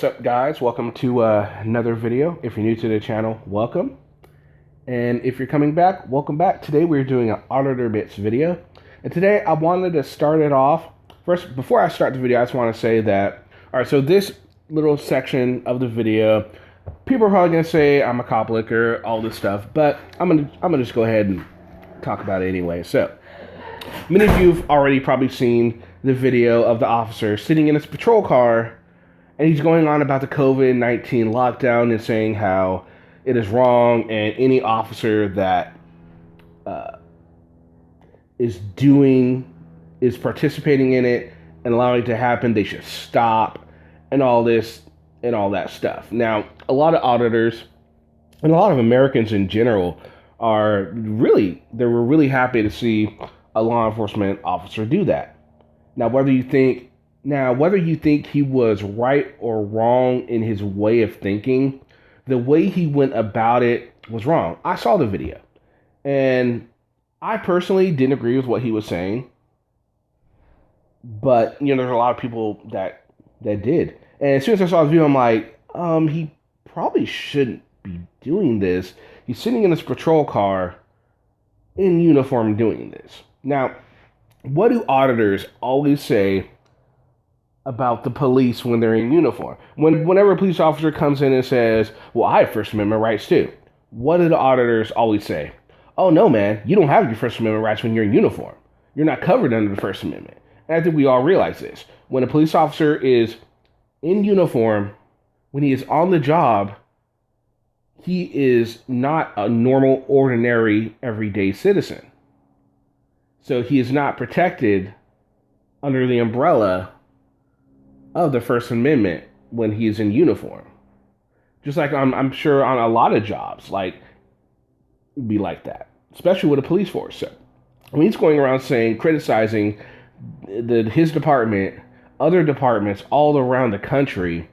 What's up, guys? Welcome to another video. If you're new to the channel, welcome. And if you're coming back, welcome back. Today we're doing an Auditor Bits video. And today I wanted to start it off. First, before I start the video, I just want to say that, alright, so this little section of the video, people are probably going to say I'm a cop licker, all this stuff, but I'm gonna just go ahead and talk about it anyway. So, many of you have already probably seen the video of the officer sitting in his patrol car, and he's going on about the COVID-19 lockdown and saying how it is wrong, and any officer that is participating in it and allowing it to happen, they should stop, and all this and all that stuff. Now, a lot of auditors and a lot of Americans in general were really happy to see a law enforcement officer do that. Now, whether you think he was right or wrong in his way of thinking, the way he went about it was wrong. I saw the video, and I personally didn't agree with what he was saying, but there's a lot of people that did. And as soon as I saw the video, I'm like, he probably shouldn't be doing this. He's sitting in his patrol car in uniform doing this. Now, what do auditors always say about the police when they're in uniform? Whenever a police officer comes in and says, well, I have First Amendment rights too, what do the auditors always say? Oh, no, man, you don't have your First Amendment rights when you're in uniform. You're not covered under the First Amendment. And I think we all realize this. When a police officer is in uniform, when he is on the job, he is not a normal, ordinary, everyday citizen. So he is not protected under the umbrella of the First Amendment when he's in uniform. Just like I'm sure on a lot of jobs, like, it'd be like that, especially with a police force. So, he's going around criticizing his department, other departments all around the country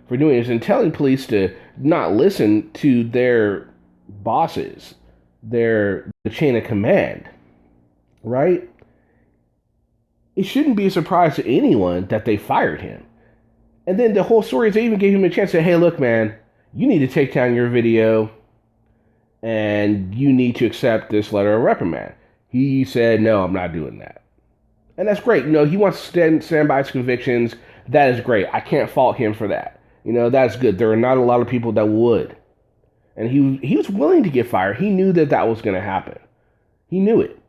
for doing this, and telling police to not listen to their bosses, the chain of command, right? It shouldn't be a surprise to anyone that they fired him. And then the whole story is they even gave him a chance to say, hey, look, man, you need to take down your video and you need to accept this letter of reprimand. He said, no, I'm not doing that. And that's great. He wants to stand by his convictions. That is great. I can't fault him for that. That's good. There are not a lot of people that would. And he was willing to get fired. He knew that was going to happen. He knew it.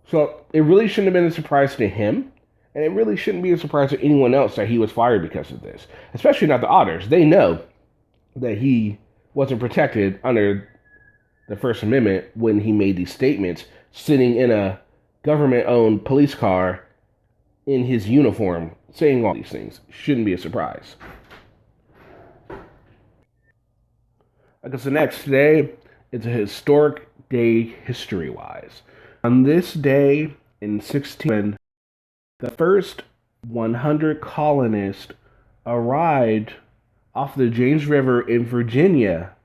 So it really shouldn't have been a surprise to him, and it really shouldn't be a surprise to anyone else that he was fired because of this, especially not the auditors. They know that he wasn't protected under the First Amendment when he made these statements, sitting in a government-owned police car in his uniform, saying all these things. Shouldn't be a surprise. I guess today is a historic day history-wise. On this day in 16, the first 100 colonists arrived off the James River in Virginia,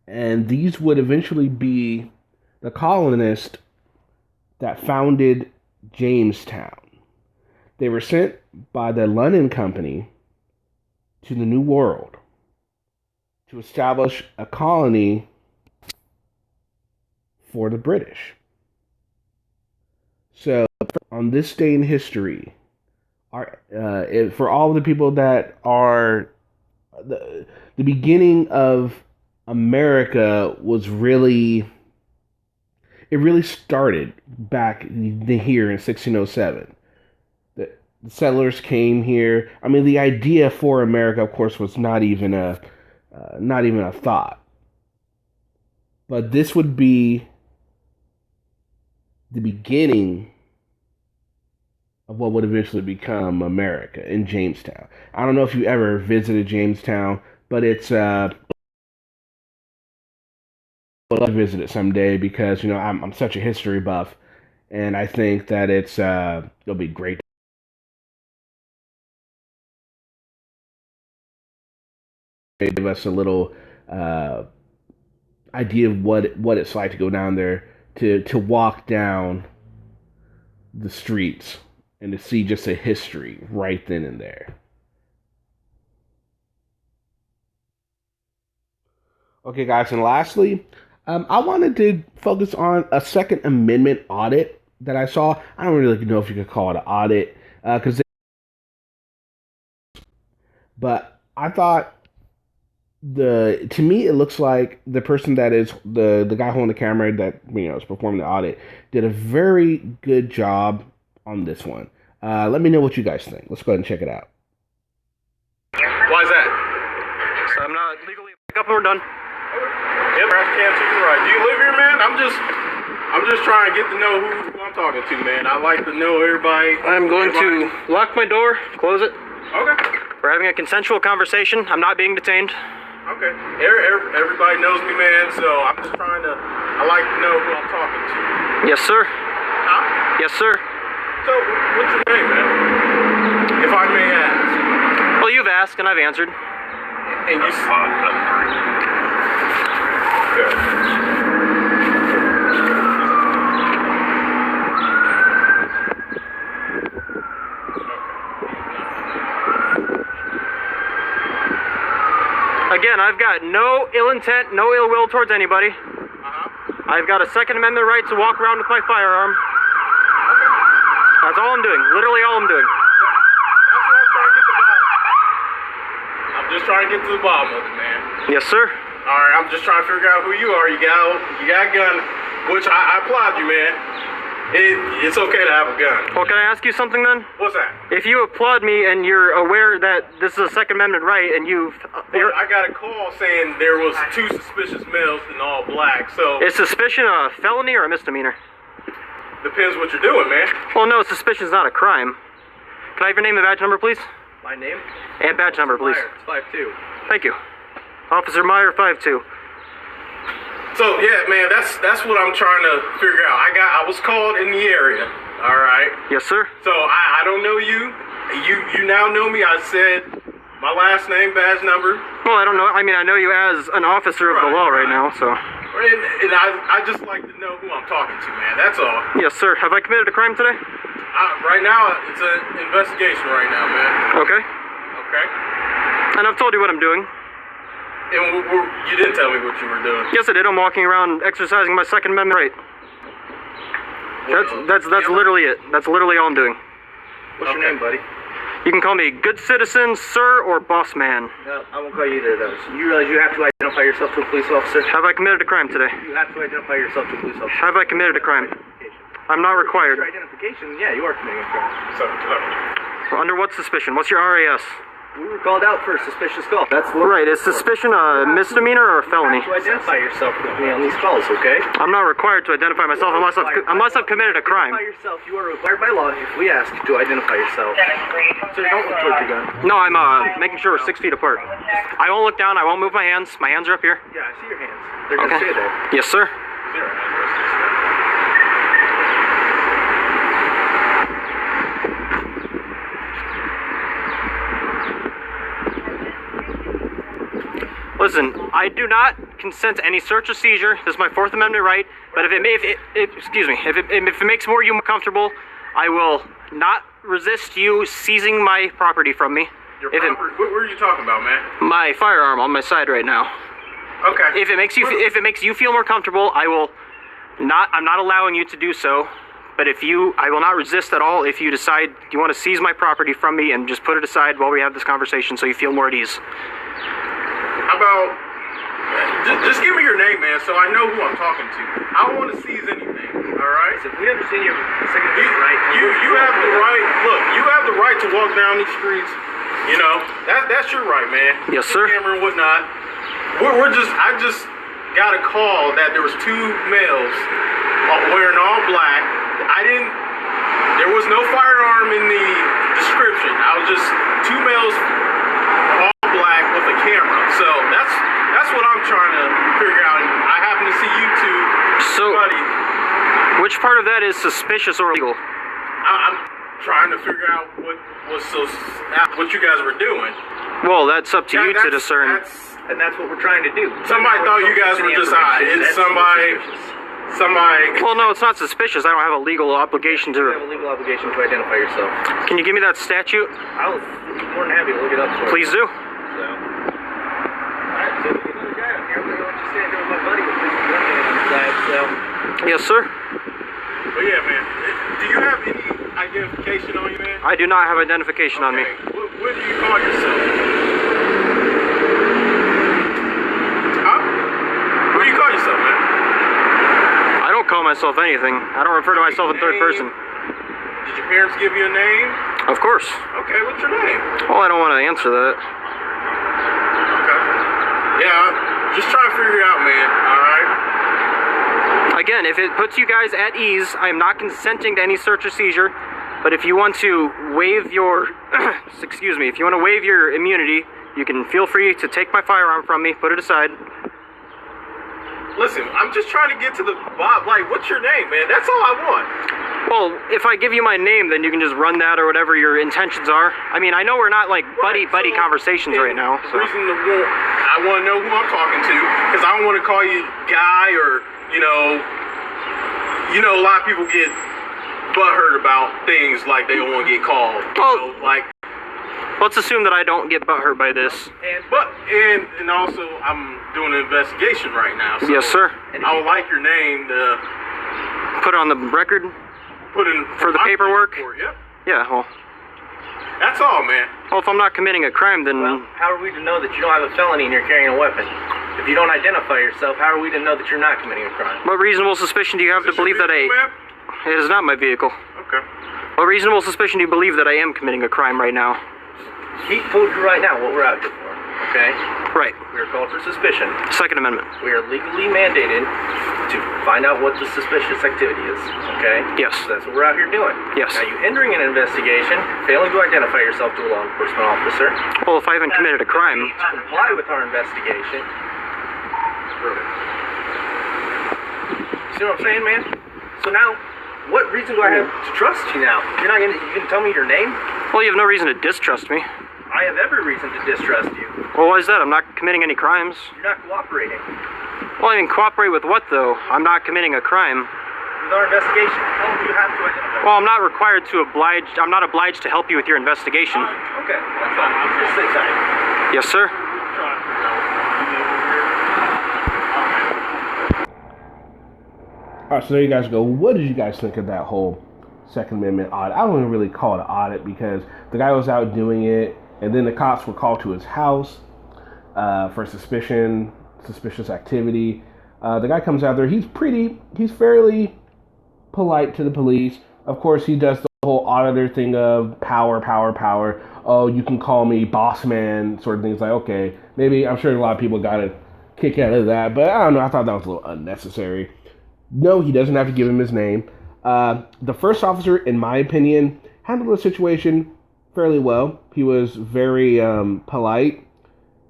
and these would eventually be the colonists that founded Jamestown. They were sent by the London Company to the New World to establish a colony for the British. So, on this day in history, for all the people that are the beginning of America it really started back here in 1607. The settlers came here. I mean, the idea for America, of course, was not even a thought. But this would be the beginning of what would eventually become America in Jamestown. I don't know if you ever visited Jamestown, but it's I'd love to visit it someday because I'm such a history buff, and I think that it'll be great. Give us a little idea of what it's like to go down there, to walk down the streets and to see just a history right then and there. Okay, guys, and lastly, I wanted to focus on a Second Amendment audit that I saw. I don't really know if you could call it an audit, but I thought to me it looks like the person that is the guy holding the camera that is performing the audit did a very good job on this one. Let me know what you guys think. Let's go ahead and check it out. Why is that? So I'm not legally pick up and we're done. Yep, perhaps can too. You're right. Do you live here, man? I'm just trying to get to know who I'm talking to, man. I like to know everybody. I'm going to lock my door, close it. Okay. We're having a consensual conversation. I'm not being detained. Okay. Everybody knows me, man, so I like to know who I'm talking to. Yes, sir. Huh? Yes, sir. So, what's your name, man? If I may ask. Well, you've asked and I've answered. And you Okay. Again, I've got no ill intent, no ill will towards anybody. I've got a Second Amendment right to walk around with my firearm. That's all I'm doing. Literally all I'm doing. That's what I'm trying to get to the bottom. I'm just trying to get to the bottom of it, man. Yes, sir. Alright, I'm just trying to figure out who you are. You got a gun, which I applaud you, man. It's okay to have a gun. Well, can I ask you something then? What's that? If you applaud me and you're aware that this is a Second Amendment right and I got a call saying there was 2 suspicious males in all black, so... Is suspicion a felony or a misdemeanor? Depends what you're doing, man. Well, no, suspicion is not a crime. Can I have your name and badge number, please? My name? And badge number, please. Meyer, 5'2". Thank you. Officer Meyer, 5'2". So yeah, man, that's what I'm trying to figure out. I was called in the area. All right. Yes, sir. So I don't know you. You now know me. I said my last name, badge number. Well, I don't know. I mean, I know you as an officer of the law right now, so. And I just like to know who I'm talking to, man. That's all. Yes, sir. Have I committed a crime today? Right now, it's an investigation right now, man. Okay. Okay. And I've told you what I'm doing. And you didn't tell me what you were doing. Yes, I did. I'm walking around exercising my Second Amendment right. That's literally it. That's literally all I'm doing. What's your name, buddy? You can call me good citizen, sir, or boss man. No, I won't call you either of those. You realize you have to identify yourself to a police officer? Have I committed a crime today? You have to identify yourself to a police officer. Have I committed a crime? I'm not required. Your identification, yeah, you are committing a crime. So, Well, under what suspicion? What's your RAS? We were called out for a suspicious call. That's what... Right, is suspicion a misdemeanor or a felony? You have to identify yourself with me on these calls, okay? I'm not required to identify myself unless I've committed a crime. Identify yourself. You are required by law if we ask to identify yourself. So don't look towards your gun. No, I'm making sure we're 6 feet apart. I won't look down. I won't move my hands. My hands are up here. Yeah, I see your hands. They're going to stay there. Yes, sir. Listen, I do not consent to any search or seizure. This is my Fourth Amendment right. But if it makes you more comfortable, I will not resist you seizing my property from me. Your property? What were you talking about, man? My firearm on my side right now. Okay. If it makes you feel more comfortable, I'm not allowing you to do so. But I will not resist at all if you decide you want to seize my property from me and just put it aside while we have this conversation so you feel more at ease. How about, just give me your name, man, so I know who I'm talking to. I don't want to seize anything, all right? So we understand your Second Amendment right. You have the right, look, you have the right to walk down these streets, you know, that's your right, man. Yes, sir. Camera and whatnot. I just got a call that there was 2 males wearing all black. There was no firearm in the description. I was just 2 males all black with a camera. So that's what I'm trying to figure out. And I happen to see you 2. So, buddy. Which part of that is suspicious or illegal? I'm trying to figure out what you guys were doing. Well, that's up to you to discern. And that's what we're trying to do. Somebody thought you guys were just it's somebody. Well, no, it's not suspicious. I don't have a legal obligation to. You have a legal obligation to identify yourself. Can you give me that statute? I'll be more than happy to look it up for you. Please do. So. Alright, so there's another guy up here. standing here with my buddy with this gun on his side, so. Yes, sir. But yeah, man. Do you have any identification on you, man? I do not have identification on me. What do you call yourself? Huh? What do you call yourself, man? I don't call myself anything. I don't refer to myself in third person. Did your parents give you a name? Of course. Okay, what's your name? Well, I don't want to answer that. Okay. Yeah, just trying to figure it out, man. Alright? Again, if it puts you guys at ease, I am not consenting to any search or seizure. But if you want to waive your, excuse me, if you want to waive your immunity, you can feel free to take my firearm from me, put it aside. Listen, I'm just trying to get to the bottom. Like, what's your name, man? That's all I want. Well, if I give you my name, then you can just run that or whatever your intentions are. I mean, I know we're not like buddy conversations right now. So. The reason I want to know who I'm talking to, because I don't want to call you Guy or, you know, a lot of people get butthurt about things like they don't want to get called. Well, like, let's assume that I don't get butthurt by this. And also I'm doing an investigation right now. So yes, sir. I would like your name to put it on the record. Put in for the paperwork. Yep. Yeah. Well. That's all, man. Well, if I'm not committing a crime, then. Well, how are we to know that you don't have a felony and you're carrying a weapon? If you don't identify yourself, how are we to know that you're not committing a crime? What reasonable suspicion do you have to believe that ma'am? It is not my vehicle. Okay. What reasonable suspicion do you believe that I am committing a crime right now? He told you right now what we're out here for, okay? Right. We're called for suspicion. Second Amendment. We are legally mandated to find out what the suspicious activity is, okay? Yes. So that's what we're out here doing. Yes. Now, you hindering an investigation, failing to identify yourself to a law enforcement officer. Well, if I haven't committed a crime. To comply with our investigation. See what I'm saying, man? So now, what reason do I have to trust you now? You're not gonna tell me your name? Well, you have no reason to distrust me. I have every reason to distrust you. Well, why is that? I'm not committing any crimes. You're not cooperating. Well, I mean, cooperate with what, though? I'm not committing a crime. With our investigation, you have to identify. Well, I'm not required to I'm not obliged to help you with your investigation. Okay, that's fine. Just sit tight. Yes, sir. All right, so there you guys go. What did you guys think of that whole Second Amendment audit? I don't even really call it an audit because the guy was out doing it, and then the cops were called to his house for suspicious activity. The guy comes out there. He's fairly polite to the police. Of course, he does the whole auditor thing of power. Oh, you can call me boss man, sort of things. Like, okay, maybe I'm sure a lot of people got a kick out of that, but I don't know. I thought that was a little unnecessary. No, he doesn't have to give him his name. The first officer, in my opinion, handled the situation fairly well. He was very polite.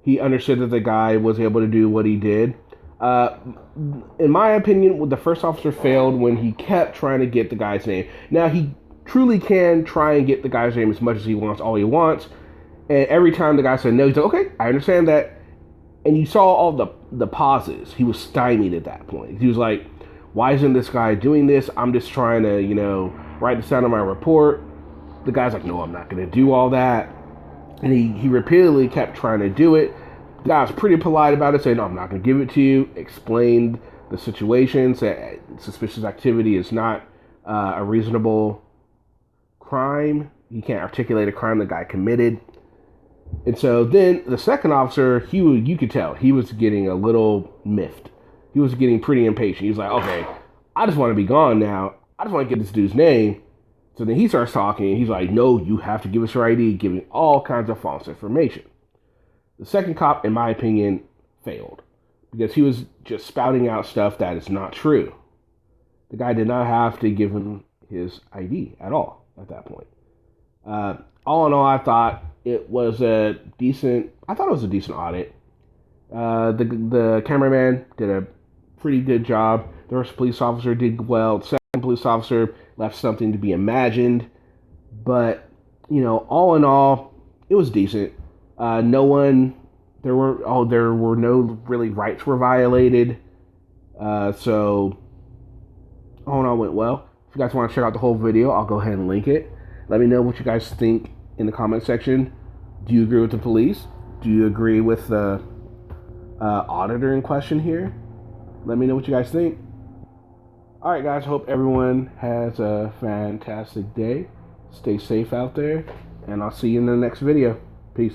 He understood that the guy was able to do what he did. In my opinion, the first officer failed when he kept trying to get the guy's name. Now, he truly can try and get the guy's name as much as he wants, all he wants. And every time the guy said no, he's like, okay, I understand that. And you saw all the pauses. He was stymied at that point. He was like, why isn't this guy doing this? I'm just trying to, write this down in my report. The guy's like, no, I'm not going to do all that. And he repeatedly kept trying to do it. The guy was pretty polite about it, saying, no, I'm not going to give it to you. Explained the situation, said suspicious activity is not a reasonable crime. He can't articulate a crime the guy committed. And so then the second officer, you could tell, he was getting a little miffed. He was getting pretty impatient. He was like, okay, I just want to be gone now. I just want to get this dude's name. So then he starts talking. He's like, no, you have to give us your ID, giving all kinds of false information. The second cop, in my opinion, failed because he was just spouting out stuff that is not true. The guy did not have to give him his ID at all at that point. All in all, I thought it was a decent audit. The cameraman did a pretty good job. The first police officer did well. The second police officer left something to be imagined. But, all in all, it was decent. There were no really rights were violated. So, all in all, went well. If you guys want to check out the whole video, I'll go ahead and link it. Let me know what you guys think in the comment section. Do you agree with the police? Do you agree with the auditor in question here. Let me know what you guys think. All right, guys. Hope everyone has a fantastic day. Stay safe out there, and I'll see you in the next video. Peace.